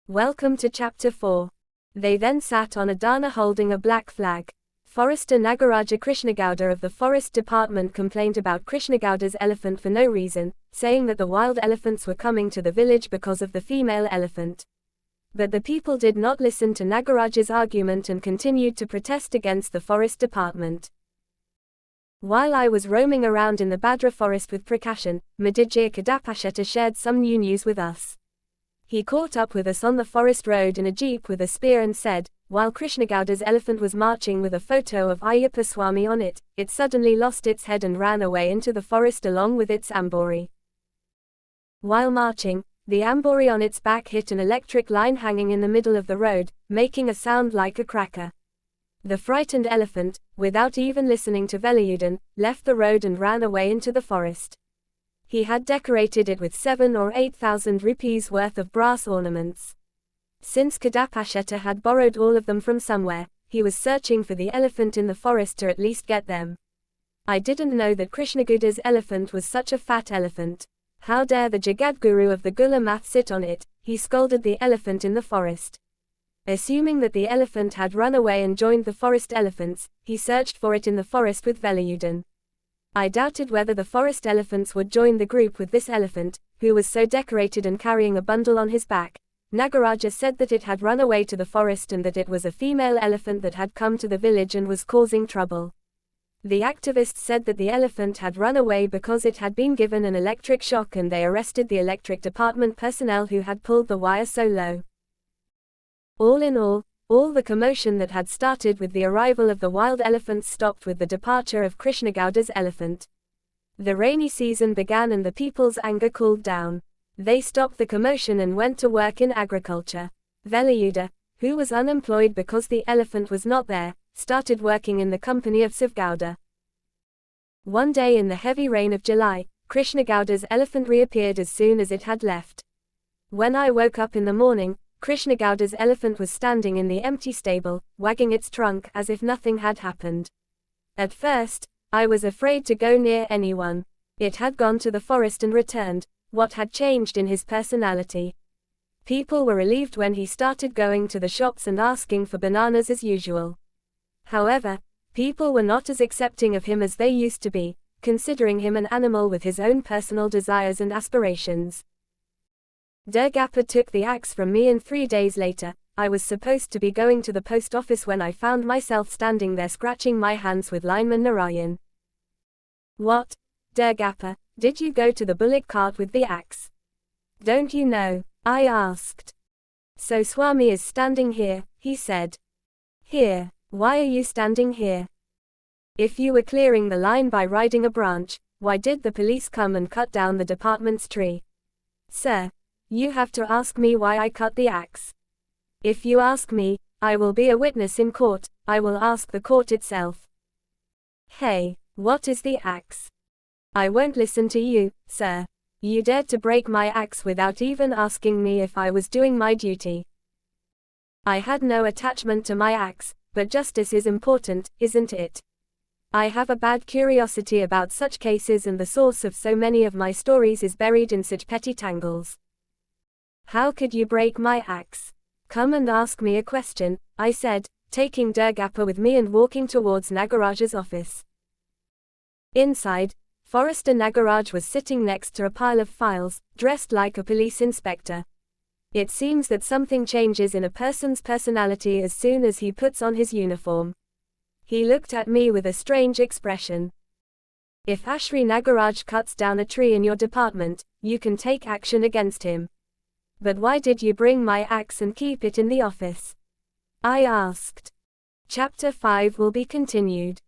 Welcome to Chapter 4. They then sat on a dana holding a black flag. Forester Nagaraja Krishna Gowda of the Forest Department complained about Krishna Gowda's elephant for no reason, saying that the wild elephants were coming to the village because of the female elephant. But the people did not listen to Nagaraja's argument and continued to protest against the Forest Department. While I was roaming around in the Badra forest with Prakashan, Madhijaya Kadapasheta shared some new news with us. He caught up with us on the forest road in a jeep with a spear and said, while Krishna Gowda's elephant was marching with a photo of Ayyappa Swami on it, it suddenly lost its head and ran away into the forest along with its ambori. While marching, the ambori on its back hit an electric line hanging in the middle of the road, making a sound like a cracker. The frightened elephant, without even listening to Velayudan, left the road and ran away into the forest. He had decorated it with 7,000 or 8,000 rupees worth of brass ornaments. Since Kadapasheta had borrowed all of them from somewhere, he was searching for the elephant in the forest to at least get them. I didn't know that Krishna Gowda's elephant was such a fat elephant. How dare the Jagadguru of the Gula Math sit on it, he scolded the elephant in the forest. Assuming that the elephant had run away and joined the forest elephants, he searched for it in the forest with Velayudan. I doubted whether the forest elephants would join the group with this elephant, who was so decorated and carrying a bundle on his back. Nagaraja said that it had run away to the forest and that it was a female elephant that had come to the village and was causing trouble. The activists said that the elephant had run away because it had been given an electric shock and they arrested the electric department personnel who had pulled the wire so low. All in all the commotion that had started with the arrival of the wild elephants stopped with the departure of Krishna Gowda's elephant. The rainy season began and the people's anger cooled down. They stopped the commotion and went to work in agriculture. Velayuda, who was unemployed because the elephant was not there, started working in the company of Gowda. One day in the heavy rain of July, Krishna Gowda's elephant reappeared as soon as it had left. When I woke up in the morning, Krishna Gowda's elephant was standing in the empty stable, wagging its trunk as if nothing had happened. At first, I was afraid to go near anyone. It had gone to the forest and returned. What had changed in his personality? People were relieved when he started going to the shops and asking for bananas as usual. However, people were not as accepting of him as they used to be, considering him an animal with his own personal desires and aspirations. Durgappa took the axe from me and 3 days later, I was supposed to be going to the post office when I found myself standing there scratching my hands with lineman Narayan. What, Durgappa, did you go to the bullock cart with the axe? Don't you know? I asked. So Swami is standing here, he said. Here, why are you standing here? If you were clearing the line by riding a branch, why did the police come and cut down the department's tree? Sir, you have to ask me why I cut the axe. If you ask me, I will be a witness in court, I will ask the court itself. Hey, what is the axe? I won't listen to you, sir. You dared to break my axe without even asking me if I was doing my duty. I had no attachment to my axe, but justice is important, isn't it? I have a bad curiosity about such cases and the source of so many of my stories is buried in such petty tangles. How could you break my axe? Come and ask me a question, I said, taking Durgappa with me and walking towards Nagaraja's office. Inside, Forester Nagaraj was sitting next to a pile of files, dressed like a police inspector. It seems that something changes in a person's personality as soon as he puts on his uniform. He looked at me with a strange expression. If Ashri Nagaraj cuts down a tree in your department, you can take action against him. But why did you bring my axe and keep it in the office? I asked. Chapter 5 will be continued.